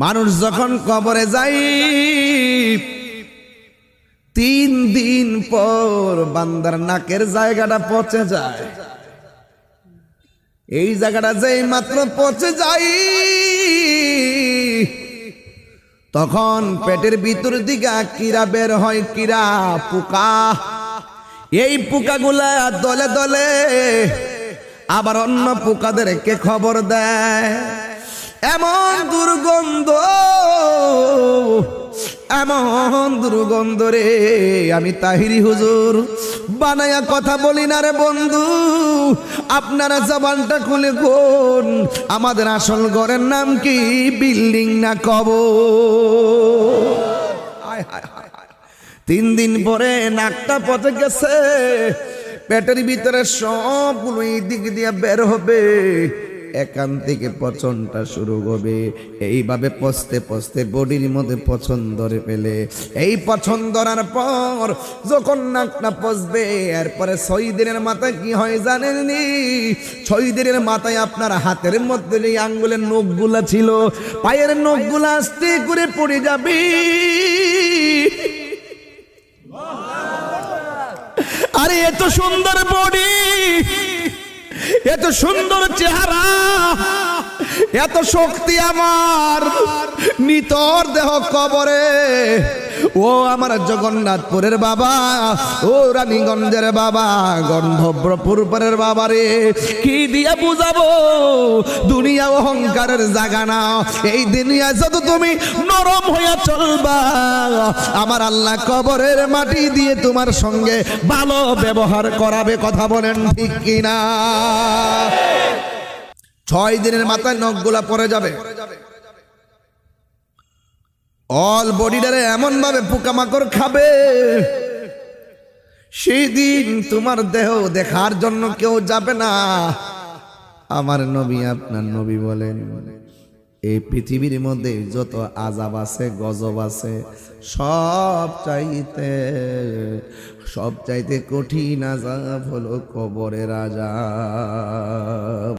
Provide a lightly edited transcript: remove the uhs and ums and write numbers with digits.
মানুষ যখন কবরে যায় 3 দিন পর বান্দার নাকের জায়গাটা পচে যায়। এই জায়গাটা যেই মাত্র পচে যায় তখন পেটের ভিতর দিকে কিরা বের হয়, কিরা পোকা। এই পোকাগুলা দলে দলে আবার অন্য পোকাদেরকে খবর দেয়। এমন দুর্গন্ধ, এমন দুর্গন্ধ রে, আমি তাহিরি হুজুর বানায়া কথা বলি না রে বন্ধু। আপনারা জবানটা খুলে কোন, আমাদের আসল ঘরের নাম কি, বিল্ডিং না কবর? 3 দিন পরে নাকটা পচে গেছে, পেটের ভিতরে সবগুলো এই দিক দিয়ে বের হবে, এখান থেকে পচনটা শুরু হবে। এইভাবে পচতে পচতে বডির মধ্যে পচন ধরে ফেলে। এই পচন ধরার পর যখন নাকটা পচবে, এরপরে 6 দিনের মাথায় কি হয় জানেননি? 6 দিনের মাথায় আপনার হাতের মধ্যে যে আঙ্গুলের নখগুলা ছিল, পায়ের নখগুলা আস্তে করে পড়ে যাবে। আরে এত সুন্দর বডি, এত সুন্দর চেহারা, এত শক্তি আমার, নিতর দেহ কবরে। ও আমার জগন্নাথপুরের বাবা, ও রানীগঞ্জের বাবা, গন্ধব্রপুরের বাবা রে, কি দিয়ে বুঝাবো? দুনিয়া অহংকারের জায়গা না। এই দুনিয়া যত তুমি নরম হইয়া চলবা, আমার আল্লাহ কবরের মাটি দিয়ে তোমার সঙ্গে ভালো ব্যবহার করাবে। কথা বলেন ঠিক কিনা? 6 দিনের মাথায় নখগুলা পড়ে যাবে, অল বডিটারে এমন ভাবে পোকামাকড় খাবে, সেই দিন তোমার দেহ দেখার জন্য কেউ যাবে না। আমার নবী, আপনার নবী বলেন, এই পৃথিবীর মধ্যে যত আযাব আছে, গজব আছে, সব চাইতে কঠিন আযাব হলো কবরের আযাব।